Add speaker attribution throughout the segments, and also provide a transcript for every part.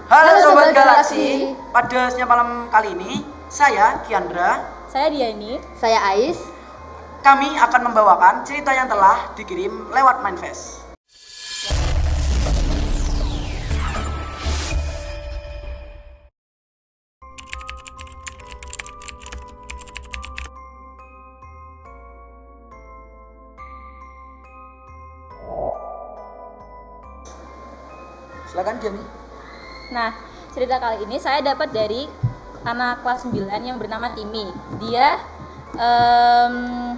Speaker 1: Halo Sobat Galaksi, pada siang malam kali ini saya Kiandra,
Speaker 2: saya Diani,
Speaker 3: saya Ais.
Speaker 1: Kami akan membawakan cerita yang telah dikirim lewat Mindfest. Silakan Diani.
Speaker 2: Nah, cerita kali ini saya dapat dari anak kelas 9 yang bernama Timi. Dia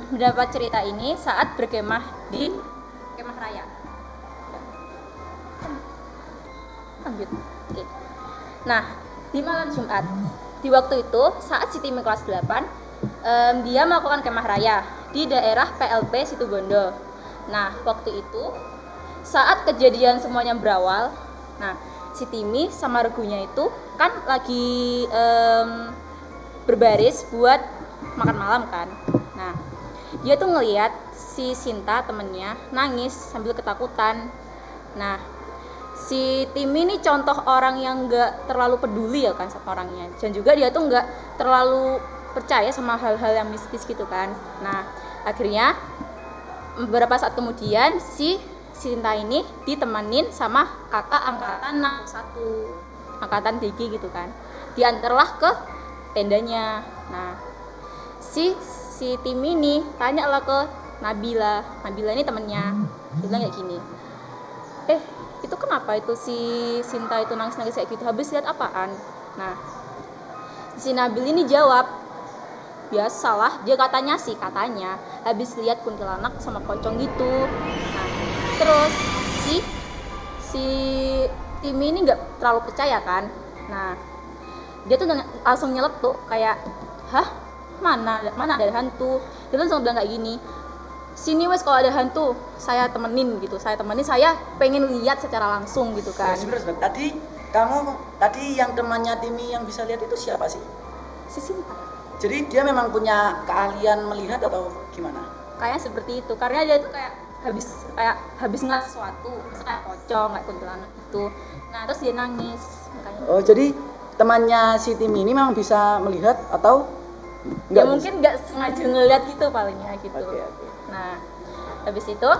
Speaker 2: mendapat cerita ini saat berkemah di kemah raya. Lanjut. Oke. Nah, di malam Jumat, di waktu itu saat si Timi kelas 8, dia melakukan kemah raya di daerah PLP Situbondo. Nah, waktu itu saat kejadian semuanya berawal, nah si Timi sama regunya itu kan lagi berbaris buat makan malam kan. Nah dia tuh ngelihat si Sinta temennya nangis sambil ketakutan. Nah si Timi ini contoh orang yang nggak terlalu peduli ya kan sama orangnya, dan juga dia tuh nggak terlalu percaya sama hal-hal yang mistis gitu kan. Nah akhirnya beberapa saat kemudian si Sinta ini ditemenin sama kakak angkatan 1 angkatan tinggi gitu kan, diantarlah ke tendanya. Nah si Timi ini tanya lah ke Nabila ini temennya, dia bilang kayak gini, itu kenapa itu si Sinta itu nangis kayak gitu, habis lihat apaan? Nah si Nabil ini jawab, biasalah, dia katanya habis lihat kuntilanak sama pocong gitu. Nah terus si Timi ini nggak terlalu percaya kan. Nah dia tuh langsung nyeletuk kayak, hah, mana ada hantu. Dia tuh langsung bilang kayak gini, sini wes kalau ada hantu saya temenin, saya pengen lihat secara langsung gitu kan.
Speaker 1: Sebenarnya tadi yang temannya Timi yang bisa lihat itu siapa sih?
Speaker 2: Si Sinta.
Speaker 1: Jadi dia memang punya keahlian melihat atau gimana?
Speaker 2: Kayaknya seperti itu, karena dia tuh kayak habis ngeliat sesuatu, misalnya kayak pocong, kayak kuntilanak gitu. Nah terus dia nangis makanya.
Speaker 1: Oh jadi temannya si Timi ini memang bisa melihat atau
Speaker 2: ya mungkin nggak sengaja ngeliat gitu palingnya gitu.
Speaker 1: Okay.
Speaker 2: Nah habis itu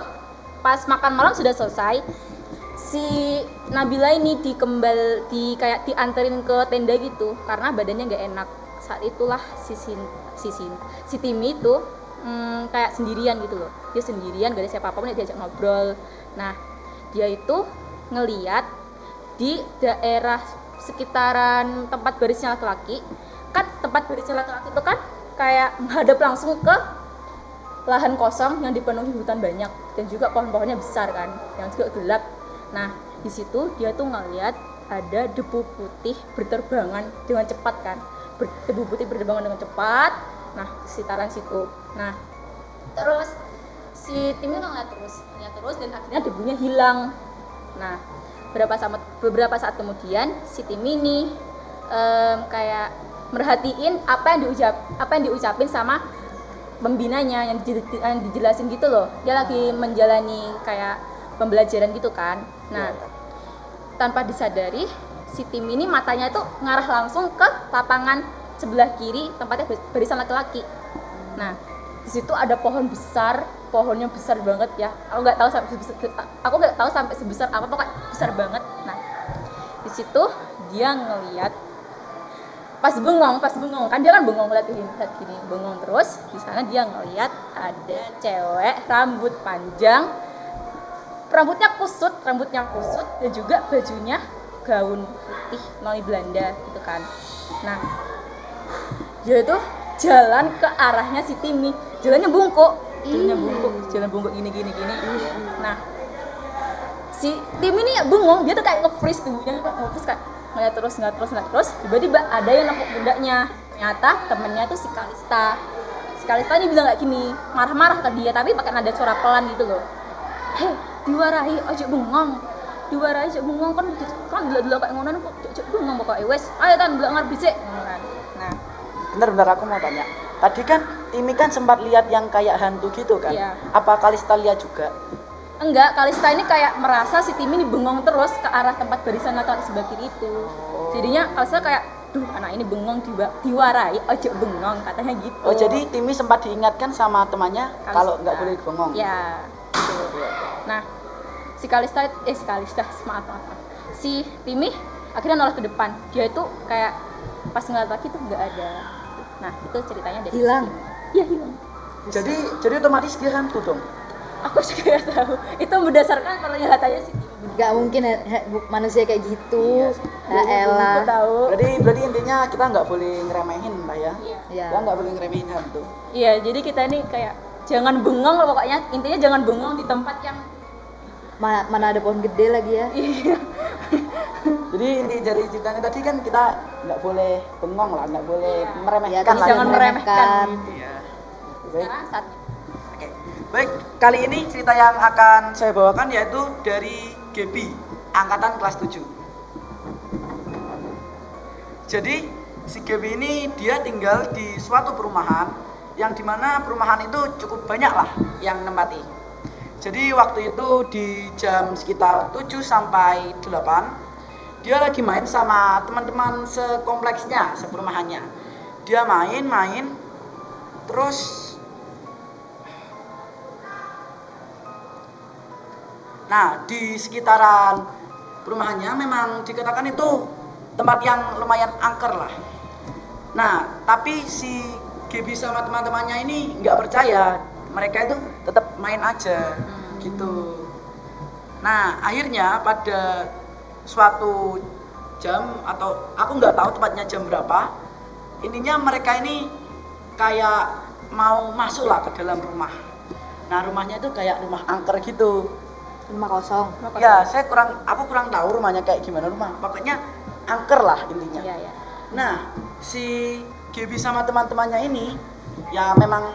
Speaker 2: pas makan malam sudah selesai, si Nabila ini kayak dianterin ke tenda gitu karena badannya nggak enak. Saat itulah si Timi itu kayak sendirian gitu loh. Dia sendirian, gak ada siapa-siapa, dia diajak ngobrol. Nah dia itu ngeliat di daerah sekitaran tempat barisnya laki-laki. Kan tempat barisnya laki-laki itu kan kayak menghadap langsung ke lahan kosong yang dipenuhi hutan banyak, dan juga pohon-pohonnya besar kan, yang juga gelap. Nah di situ dia tuh ngeliat ada debu putih berterbangan dengan cepat kan, debu putih berterbangan dengan cepat. Nah sekitaran situ. Nah terus si Timi ngeliat terus dan akhirnya debunya hilang. Nah beberapa saat kemudian si Timi ini kayak merhatiin apa yang diucapin sama pembinanya, yang dijelasin gitu loh. Dia lagi menjalani kayak pembelajaran gitu kan. Nah tanpa disadari si Timi ini matanya tuh ngarah langsung ke lapangan sebelah kiri tempatnya barisan laki-laki. Nah di situ ada pohon besar, pohonnya besar banget ya. Aku nggak tahu sampai sebesar apa, pokoknya besar banget. Nah di situ dia ngelihat pas bengong kan, dia kan bengong lihat gini bengong terus. Di sana dia ngelihat ada cewek rambut panjang, rambutnya kusut dan juga bajunya gaun putih noni Belanda gitu kan. Nah dia tuh jalan ke arahnya si Timi, jalannya bungkuk gini. Nah si Timi ini bengong, dia tuh kayak nge-freeze tubuhnya, kayak ngeliat terus tiba-tiba ada yang nepuk pundaknya. Ternyata temennya tuh si Kalista ini bilang kayak gini, marah-marah ke dia tapi pakai nada suara pelan gitu loh, diwarahi aja bengong kan dulu kayak ngono kok aja bengong pokoknya wes ayo tan belak ngarep dhisik ngono kan. Nah
Speaker 1: bentar aku mau tanya, tadi kan Timi kan sempat lihat yang kayak hantu gitu kan.
Speaker 2: Iya.
Speaker 1: Apa Kalista lihat juga?
Speaker 2: Enggak, Kalista ini kayak merasa si Timi ini bengong terus ke arah tempat barisan laki-laki sebelah kiri itu. Jadinya Kalista kayak, duh anak ini bengong diwarai, ojo bengong katanya gitu.
Speaker 1: Oh jadi Timi sempat diingatkan sama temannya
Speaker 2: Kalista.
Speaker 1: kalau nggak boleh bengong.
Speaker 2: Ya, gitu. Nah, si Kalista, maaf. Si Timi akhirnya noleh ke depan. Dia itu kayak pas ngeliat lagi tuh nggak ada. Nah, itu ceritanya dari
Speaker 3: Hilang.
Speaker 2: Iya, hilang.
Speaker 1: Jadi otomatis dia hantu dong.
Speaker 2: Aku juga nggak tahu. Itu berdasarkan penglihatannya si Timi.
Speaker 3: Nggak mungkin manusia kayak gitu. Ya elah.
Speaker 2: Aku tahu.
Speaker 1: Berarti intinya kita nggak boleh ngeremehin lah ya.
Speaker 2: Iya.
Speaker 3: Ya.
Speaker 1: Kita nggak boleh ngeremehin hantu.
Speaker 2: Iya, jadi kita ini kayak jangan bengong lah pokoknya. Intinya jangan bengong di tempat yang
Speaker 3: Mana ada pohon gede lagi ya.
Speaker 2: iya.
Speaker 1: Jadi inti dari ceritanya tadi kan kita nggak boleh bengong lah, nggak boleh
Speaker 2: Iya.
Speaker 1: meremehkan
Speaker 3: Ya,
Speaker 1: lah.
Speaker 2: jangan
Speaker 1: ya.
Speaker 2: meremehkan.
Speaker 1: Iya. Baik.
Speaker 2: Sekarang saatnya.
Speaker 1: Oke. Baik, kali ini cerita yang akan saya bawakan yaitu dari Gebi, angkatan kelas 7. Jadi, si Gebi ini dia tinggal di suatu perumahan yang dimana perumahan itu cukup banyak lah yang nempati. Jadi waktu itu di jam sekitar 7 sampai 8 dia lagi main sama teman-teman sekompleksnya, seperumahannya. Dia main terus nah, di sekitaran perumahannya memang dikatakan itu tempat yang lumayan angker lah. Nah, tapi si Gebi sama teman-temannya ini nggak percaya, mereka itu tetap main aja gitu. Nah, akhirnya pada suatu jam atau aku nggak tahu tepatnya jam berapa, intinya mereka ini kayak mau masuk lah ke dalam rumah. Nah, rumahnya itu kayak rumah angker gitu.
Speaker 3: Rumah kosong.
Speaker 1: Ya, aku kurang tahu rumahnya kayak gimana rumah. Pokoknya angker lah intinya.
Speaker 2: Iya, iya.
Speaker 1: Nah, si Gebi sama teman-temannya ini ya memang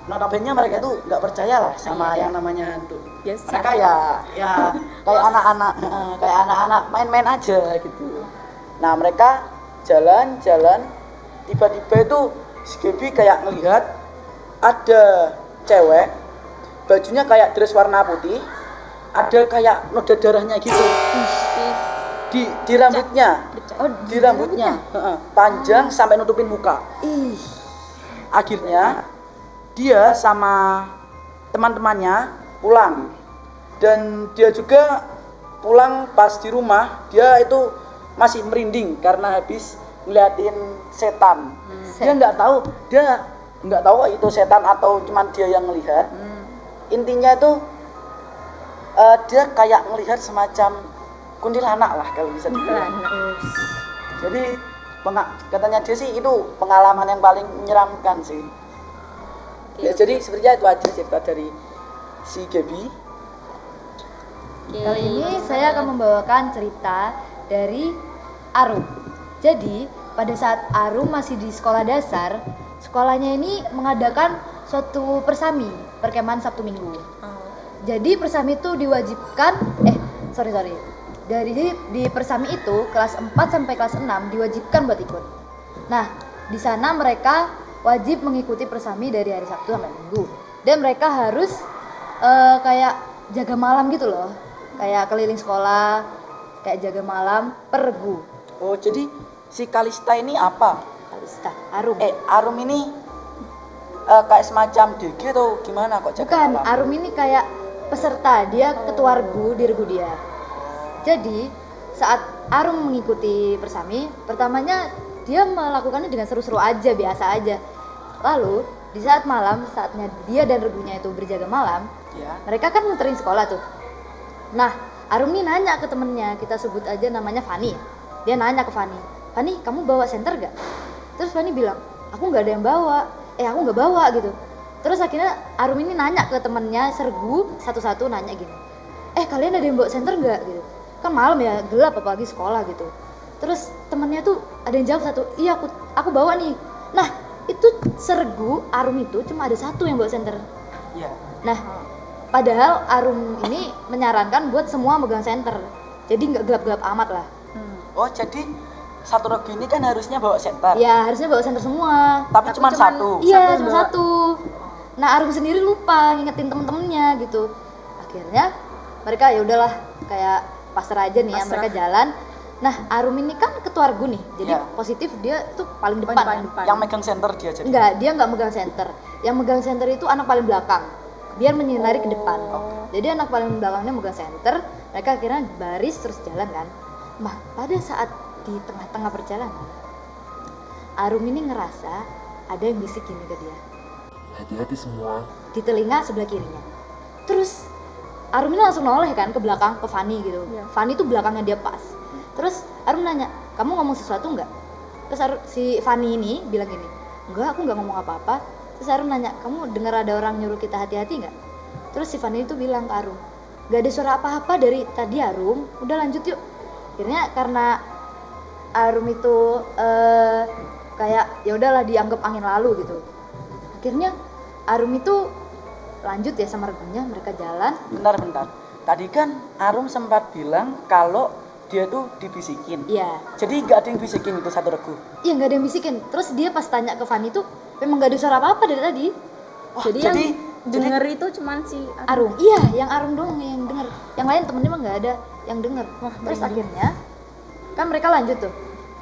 Speaker 1: notabene mereka itu nggak percaya lah sama yang namanya hantu.
Speaker 2: Yes,
Speaker 1: Mereka ya kayak anak-anak main-main aja gitu. Nah, mereka jalan-jalan tiba-tiba itu si Gebi kayak ngelihat ada cewek bajunya kayak dress warna putih, ada kayak noda darahnya gitu di rambutnya.
Speaker 3: Oh,
Speaker 1: Di rambutnya panjang sampai nutupin muka.
Speaker 3: Ih.
Speaker 1: Akhirnya dia sama teman-temannya pulang, dan dia juga pulang pas di rumah dia itu masih merinding karena habis ngeliatin setan. Dia nggak tahu itu setan atau cuman dia yang melihat. Intinya itu dia kayak melihat semacam kuntilanak lah kalau bisa dibilang. Jadi katanya dia sih itu pengalaman yang paling menyeramkan sih. Ya, jadi sebenarnya itu aja cerita dari si Gebi.
Speaker 3: Kali ini saya akan membawakan cerita dari Arum. Jadi, pada saat Arum masih di sekolah dasar, sekolahnya ini mengadakan suatu persami, perkemahan Sabtu Minggu. Jadi persami itu diwajibkan di persami itu kelas 4 sampai kelas 6 diwajibkan buat ikut. Nah, di sana mereka wajib mengikuti persami dari hari Sabtu sampai Minggu. Dan mereka harus kayak jaga malam gitu loh. Kayak keliling sekolah, kayak jaga malam per regu.
Speaker 1: Oh, jadi si Kalista ini apa?
Speaker 3: Kalista, Arum.
Speaker 1: Arum ini kayak semacam DG atau gimana kok jaga
Speaker 3: Bukan,
Speaker 1: malam?
Speaker 3: Arum ini kayak peserta, dia ketua regu di regu dia. Jadi saat Arum mengikuti persami, pertamanya dia melakukannya dengan seru-seru aja, biasa aja. Lalu di saat malam, saatnya dia dan regunya itu berjaga malam,
Speaker 1: Ya.
Speaker 3: mereka kan muterin sekolah tuh. Nah, Arum nih nanya ke temennya, kita sebut aja namanya Fani. Dia nanya ke Fani, Fani kamu bawa senter gak? Terus Fani bilang, aku nggak ada yang bawa. Aku nggak bawa gitu. Terus akhirnya Arum ini nanya ke temennya sergu satu-satu, nanya gini, kalian ada yang bawa senter nggak gitu? Kan malam ya, gelap apalagi sekolah gitu. Terus temennya tuh ada yang jawab satu, iya aku bawa nih. Nah itu sergu Arum itu cuma ada satu yang bawa senter.
Speaker 1: Iya.
Speaker 3: Nah padahal Arum ini menyarankan buat semua megang senter, jadi nggak gelap-gelap amat lah.
Speaker 1: Oh, jadi satu regu ini kan harusnya bawa senter.
Speaker 3: Ya harusnya bawa senter semua.
Speaker 1: Tapi cuma satu.
Speaker 3: Iya
Speaker 2: Satu
Speaker 3: cuma
Speaker 2: bawa.
Speaker 3: satu. Nah Arum sendiri lupa ngingetin temen-temennya gitu. Akhirnya mereka ya udahlah kayak pasrah aja nih ya,
Speaker 2: Pasrah.
Speaker 3: mereka jalan. Nah, Arum ini kan ketua regu nih, jadi
Speaker 1: Ya.
Speaker 3: positif dia tuh paling depan.
Speaker 2: Paling depan.
Speaker 1: Yang megang center dia jadi.
Speaker 3: Enggak, dia nggak megang center. Yang megang center itu anak paling belakang, biar menyinari ke depan. Jadi anak paling belakangnya megang center, mereka akhirnya baris terus jalan kan. Nah, pada saat di tengah-tengah perjalanan, Arum ini ngerasa ada yang bisik gini ke dia
Speaker 4: Hati-hati semua.
Speaker 3: di telinga sebelah kirinya. Terus Arum ini langsung noleh kan ke belakang ke Fanny gitu.
Speaker 2: Iya.
Speaker 3: Fanny tuh belakangnya dia pas. Terus Arum nanya, kamu ngomong sesuatu nggak? Terus si Fanny ini bilang gini, enggak, aku nggak ngomong apa-apa. Terus Arum nanya, kamu dengar ada orang nyuruh kita hati-hati nggak? Terus si Fanny itu bilang ke Arum, nggak ada suara apa-apa dari tadi Arum. Udah lanjut yuk. Akhirnya karena Arum itu kayak ya udahlah dianggap angin lalu gitu. Akhirnya Arum itu lanjut ya sama regunya, mereka jalan.
Speaker 1: Bentar. Tadi kan Arum sempat bilang kalau dia tuh dibisikin.
Speaker 3: Iya.
Speaker 1: Jadi nggak ada yang bisikin itu satu regu.
Speaker 3: Iya nggak ada yang bisikin. Terus dia pas tanya ke Fanny tuh memang nggak ada suara apa-apa dari tadi.
Speaker 2: Jadi yang denger itu cuman si
Speaker 3: Arum, iya yang Arum doang yang denger. Yang lain temennya mah nggak ada yang denger. Terus akhirnya kan mereka lanjut tuh.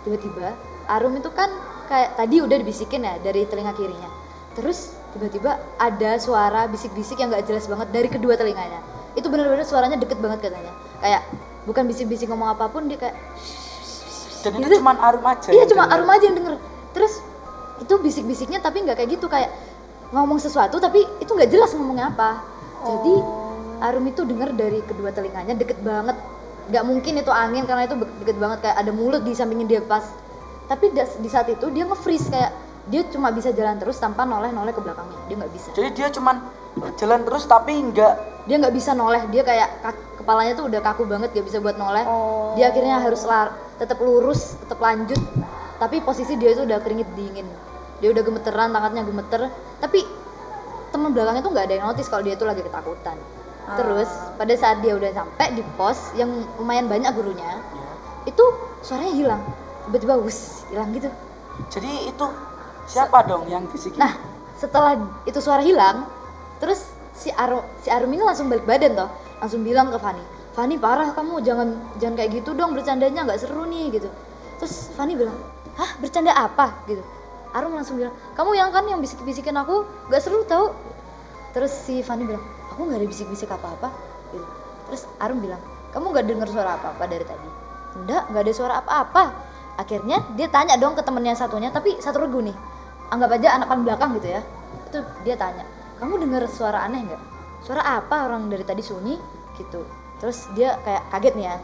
Speaker 3: Tiba-tiba Arum itu kan kayak tadi udah dibisikin ya dari telinga kirinya. Terus tiba-tiba ada suara bisik-bisik yang nggak jelas banget dari kedua telinganya. Itu benar-benar suaranya deket banget katanya. Kayak bukan bisik-bisik ngomong apapun, dia kayak
Speaker 1: Dan itu
Speaker 3: gitu.
Speaker 1: cuman Arum aja.
Speaker 3: Iya
Speaker 1: yang
Speaker 3: cuma
Speaker 1: denger.
Speaker 3: Arum aja yang denger. Terus itu bisik-bisiknya tapi nggak kayak gitu, kayak ngomong sesuatu tapi itu nggak jelas ngomongnya apa. Jadi Arum itu denger dari kedua telinganya deket banget. Nggak mungkin itu angin karena itu deket banget, kayak ada mulut di sampingnya dia pas. Tapi di saat itu dia nge-freeze, kayak dia cuma bisa jalan terus tanpa noleh-noleh ke belakangnya. Dia nggak bisa.
Speaker 1: Jadi dia cuman jalan terus tapi nggak.
Speaker 3: Dia nggak bisa noleh, dia kayak kepalanya tuh udah kaku banget, gak bisa buat noleh. Dia akhirnya harus tetap lurus, tetap lanjut, tapi posisi dia itu udah keringet dingin, dia udah gemeteran, tangannya gemeter. Tapi teman belakangnya tuh nggak ada yang notice kalau dia tuh lagi ketakutan. Terus pada saat dia udah sampai di pos yang lumayan banyak gurunya, itu suaranya hilang, tiba-tiba wus hilang gitu.
Speaker 1: Jadi itu siapa dong yang bisikin?
Speaker 3: Nah, setelah itu suara hilang, terus si Arum ini langsung balik badan toh, langsung bilang ke Fanny, parah kamu, jangan kayak gitu dong, bercandanya nggak seru nih gitu. Terus Fanny bilang, hah bercanda apa gitu. Arum langsung bilang, kamu yang kan yang bisik-bisikin aku, nggak seru tau. Terus si Fanny bilang, aku nggak ada bisik-bisik apa-apa gitu. Terus Arum bilang, kamu nggak dengar suara apa-apa dari tadi? Enggak ada suara apa-apa. Akhirnya dia tanya dong ke temennya satunya, tapi satu regu nih, anggap aja anak paling belakang gitu ya. Itu dia tanya, kamu dengar suara aneh nggak? Suara apa, orang dari tadi sunyi gitu. Terus dia kayak kaget nih ya.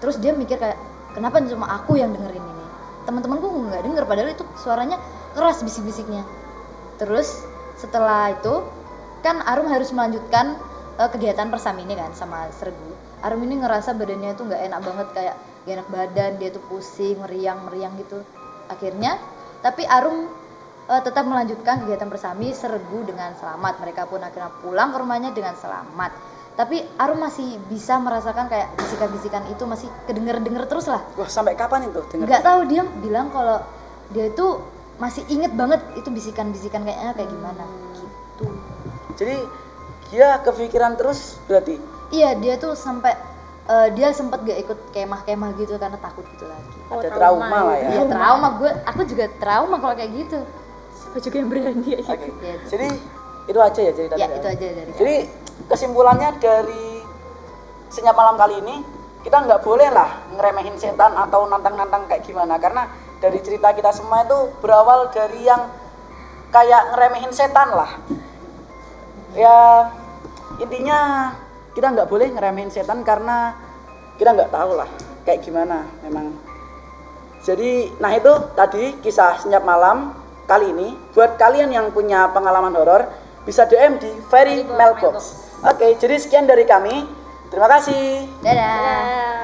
Speaker 3: Terus dia mikir kayak, kenapa cuma aku yang dengerin ini? Teman-temanku nggak denger, padahal itu suaranya keras bisik-bisiknya. Terus setelah itu kan Arum harus melanjutkan kegiatan persami ini kan sama sergu. Arum ini ngerasa badannya itu nggak enak banget, kayak gak enak badan, dia tuh pusing, meriang gitu. Akhirnya tapi Arum tetap melanjutkan kegiatan bersami sergu dengan selamat. Mereka pun akhirnya pulang ke rumahnya dengan selamat. Tapi Arum masih bisa merasakan kayak bisikan-bisikan itu masih kedenger-denger terus lah.
Speaker 1: Wah, sampai kapan itu denger?
Speaker 3: Nggak tahu, dia bilang kalau dia itu masih inget banget itu bisikan-bisikan kayaknya kayak gimana gitu.
Speaker 1: Jadi dia kepikiran terus berarti.
Speaker 3: Iya, dia tuh sampai dia sempat gak ikut kemah-kemah gitu karena takut gitu lagi.
Speaker 1: Ada trauma lah ya.
Speaker 3: Iya, trauma. Aku juga trauma kalau kayak gitu.
Speaker 2: siapa juga yang berani ya.
Speaker 1: Oke.
Speaker 3: Iya.
Speaker 1: Jadi itu aja ya cerita.
Speaker 3: Ya, itu aja dari
Speaker 1: Jadi kesimpulannya dari senyap malam kali ini, kita nggak boleh lah ngeremehin setan atau nantang-nantang kayak gimana, karena dari cerita kita semua itu berawal dari yang kayak ngeremehin setan lah. Ya intinya kita nggak boleh ngeremehin setan karena kita nggak tahu lah kayak gimana memang. Jadi nah itu tadi kisah senyap malam kali ini. Buat kalian yang punya pengalaman horor bisa DM di Very Mailbox. Oke, jadi sekian dari kami. Terima kasih.
Speaker 3: dadah.
Speaker 2: Dadah.